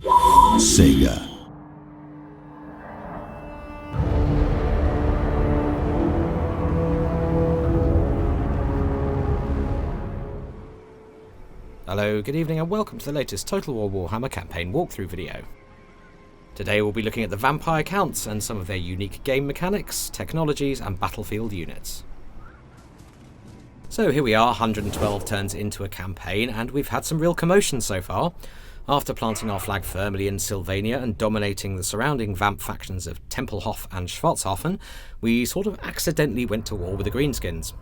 SEGA. Hello, good evening and welcome to the latest Total War Warhammer campaign walkthrough video. Today we'll be looking at the vampire counts and some of their unique game mechanics, technologies and battlefield units. So here we are, 112 turns into a campaign, and we've had some real commotion so far. After planting our flag firmly in Sylvania and dominating the surrounding vamp factions of Tempelhof and Schwarzhofen, we sort of accidentally went to war with the Greenskins.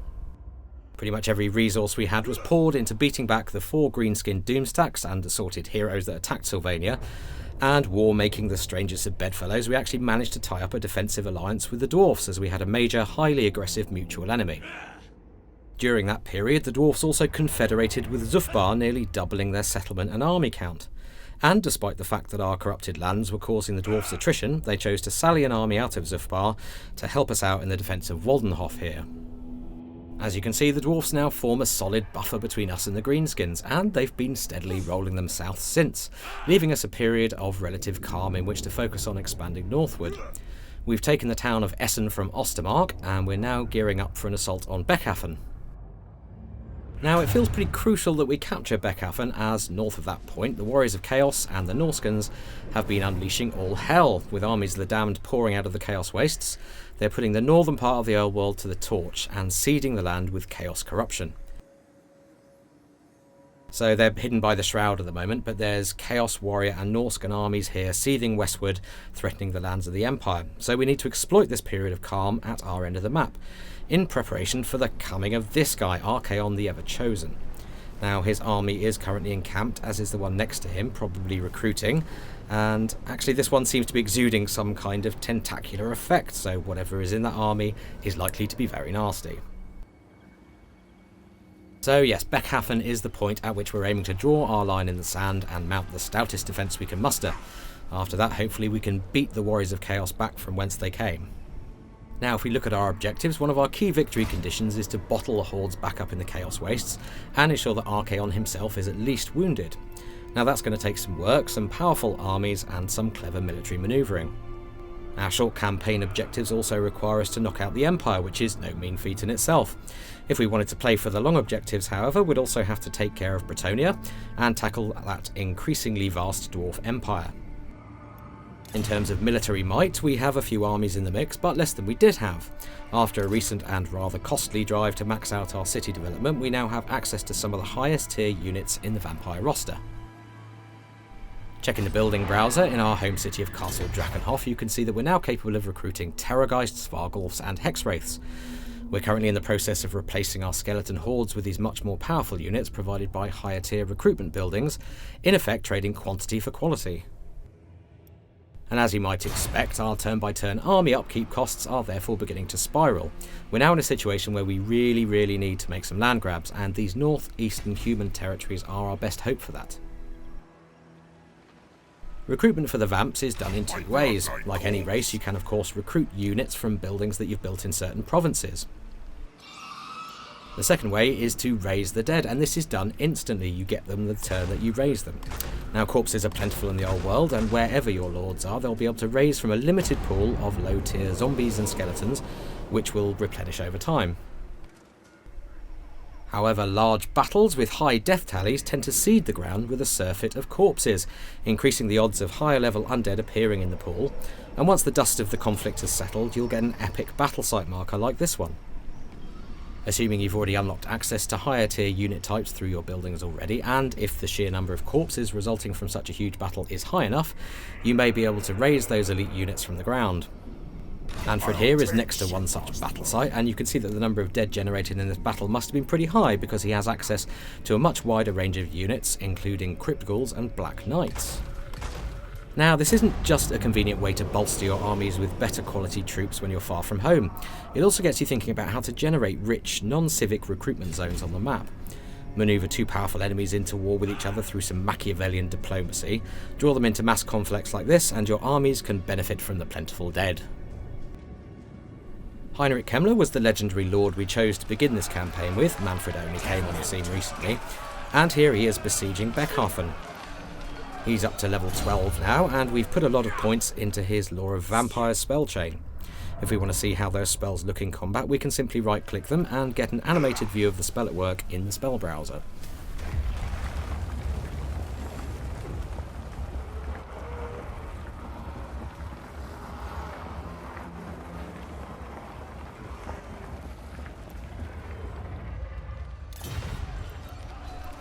Pretty much every resource we had was poured into beating back the 4 greenskin doomstacks and assorted heroes that attacked Sylvania, and war making the strangest of bedfellows, we actually managed to tie up a defensive alliance with the dwarfs as we had a major, highly aggressive mutual enemy. During that period, the dwarfs also confederated with Zufbar, nearly doubling their settlement and army count. And despite the fact that our corrupted lands were causing the dwarfs attrition, they chose to sally an army out of Zufbar to help us out in the defence of Waldenhof here. As you can see, the dwarfs now form a solid buffer between us and the greenskins, and they've been steadily rolling them south since, leaving us a period of relative calm in which to focus on expanding northward. We've taken the town of Essen from Ostermark, and we're now gearing up for an assault on Beckhafen. Now, it feels pretty crucial that we capture Beckhafen, as north of that point, the Warriors of Chaos and the Norskans have been unleashing all hell, with armies of the damned pouring out of the Chaos Wastes. They're putting the northern part of the old world to the torch and seeding the land with chaos corruption. So they're hidden by the Shroud at the moment, but there's Chaos Warrior and Norscan armies here seething westward, threatening the lands of the Empire. So we need to exploit this period of calm at our end of the map, in preparation for the coming of this guy, Archaon the Ever-Chosen. Now, his army is currently encamped, as is the one next to him, probably recruiting, and actually this one seems to be exuding some kind of tentacular effect, so whatever is in that army is likely to be very nasty. So yes, Beckhafen is the point at which we're aiming to draw our line in the sand and mount the stoutest defence we can muster. After that, hopefully we can beat the Warriors of Chaos back from whence they came. Now, if we look at our objectives, one of our key victory conditions is to bottle the hordes back up in the Chaos Wastes and ensure that Archaon himself is at least wounded. Now that's going to take some work, some powerful armies and some clever military manoeuvring. Our short campaign objectives also require us to knock out the Empire, which is no mean feat in itself. If we wanted to play for the long objectives, however, we'd also have to take care of Bretonnia and tackle that increasingly vast dwarf empire. In terms of military might, we have a few armies in the mix, but less than we did have. After a recent and rather costly drive to max out our city development, we now have access to some of the highest tier units in the vampire roster. Checking the building browser in our home city of Castle Drakenhof, you can see that we're now capable of recruiting Terrorgeists, Svargolfs and Hexwraiths. We're currently in the process of replacing our skeleton hordes with these much more powerful units provided by higher tier recruitment buildings, in effect trading quantity for quality. And as you might expect, our turn-by-turn army upkeep costs are therefore beginning to spiral. We're now in a situation where we really need to make some land grabs, and these northeastern human territories are our best hope for that. Recruitment for the Vamps is done in 2 ways. Like any race, you can of course recruit units from buildings that you've built in certain provinces. The second way is to raise the dead, and this is done instantly. You get them the turn that you raise them. Now, corpses are plentiful in the old world, and wherever your lords are, they'll be able to raise from a limited pool of low-tier zombies and skeletons, which will replenish over time. However, large battles with high death tallies tend to seed the ground with a surfeit of corpses, increasing the odds of higher level undead appearing in the pool, and once the dust of the conflict has settled, you'll get an epic battle site marker like this one. Assuming you've already unlocked access to higher tier unit types through your buildings already, and if the sheer number of corpses resulting from such a huge battle is high enough, you may be able to raise those elite units from the ground. Manfred here is next to one such battle site, and you can see that the number of dead generated in this battle must have been pretty high because he has access to a much wider range of units, including Crypt Ghouls and Black Knights. Now, this isn't just a convenient way to bolster your armies with better quality troops when you're far from home. It also gets you thinking about how to generate rich, non-civic recruitment zones on the map. Maneuver 2 powerful enemies into war with each other through some Machiavellian diplomacy, draw them into mass conflicts like this, and your armies can benefit from the plentiful dead. Heinrich Kemmler was the legendary lord we chose to begin this campaign with. Manfred only came on the scene recently, and here he is besieging Beckhafen. He's up to level 12 now, and we've put a lot of points into his Lore of Vampires spell chain. If we want to see how those spells look in combat, we can simply right-click them and get an animated view of the spell at work in the spell browser.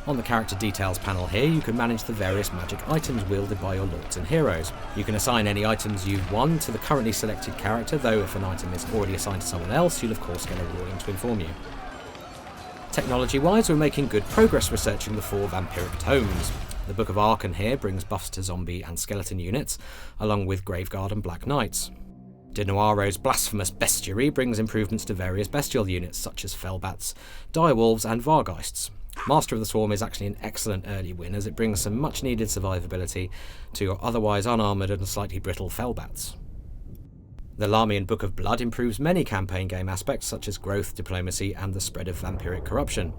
On the character details panel here, you can manage the various magic items wielded by your lords and heroes. You can assign any items you've won to the currently selected character, though if an item is already assigned to someone else, you'll of course get a warning to inform you. Technology-wise, we're making good progress researching the 4 vampiric tomes. The Book of Archon here brings buffs to zombie and skeleton units, along with Graveguard and Black Knights. De Noiro's Blasphemous Bestiary brings improvements to various bestial units such as Fellbats, Direwolves and Vargheists. Master of the Swarm is actually an excellent early win as it brings some much needed survivability to your otherwise unarmoured and slightly brittle Fellbats. The Lamian Book of Blood improves many campaign game aspects such as growth, diplomacy and the spread of vampiric corruption.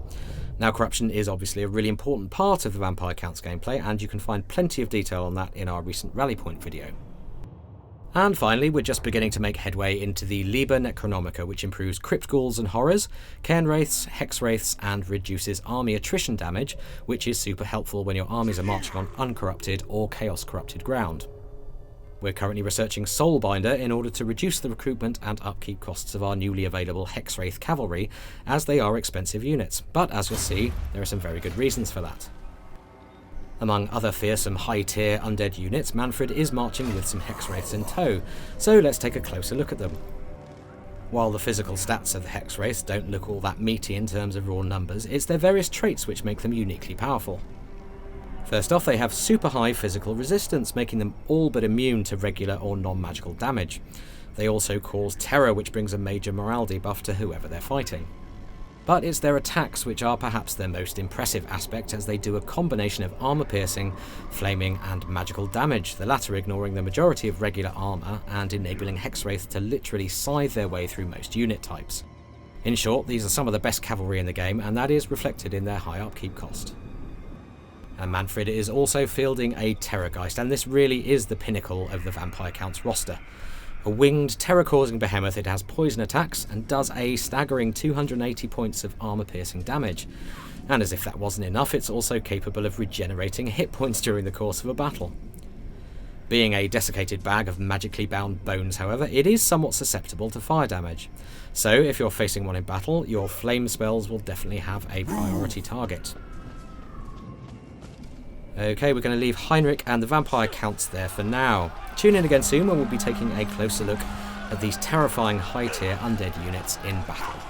Now corruption is obviously a really important part of the Vampire Counts gameplay, and you can find plenty of detail on that in our recent Rally Point video. And finally, we're just beginning to make headway into the Liber Necronomica, which improves Crypt Ghouls and Horrors, Cairn Wraiths, Hex Wraiths, and reduces army attrition damage, which is super helpful when your armies are marching on uncorrupted or chaos-corrupted ground. We're currently researching Soulbinder in order to reduce the recruitment and upkeep costs of our newly available Hex Wraith cavalry, as they are expensive units, but as you'll see, there are some very good reasons for that. Among other fearsome high-tier undead units, Manfred is marching with some Hexwraiths in tow, so let's take a closer look at them. While the physical stats of the Hexwraiths don't look all that meaty in terms of raw numbers, it's their various traits which make them uniquely powerful. First off, they have super high physical resistance, making them all but immune to regular or non-magical damage. They also cause terror, which brings a major morale debuff to whoever they're fighting. But it's their attacks which are perhaps their most impressive aspect, as they do a combination of armor-piercing, flaming and magical damage, the latter ignoring the majority of regular armor and enabling Hexwraith to literally scythe their way through most unit types. In short, these are some of the best cavalry in the game, and that is reflected in their high upkeep cost. And Manfred is also fielding a Terrorgeist, and this really is the pinnacle of the Vampire Counts roster. A winged, terror-causing behemoth, it has poison attacks and does a staggering 280 points of armor-piercing damage. And as if that wasn't enough, it's also capable of regenerating hit points during the course of a battle. Being a desiccated bag of magically bound bones, however, it is somewhat susceptible to fire damage. So if you're facing one in battle, your flame spells will definitely have a priority target. Okay, we're going to leave Heinrich and the Vampire Counts there for now. Tune in again soon when we'll be taking a closer look at these terrifying high-tier undead units in battle.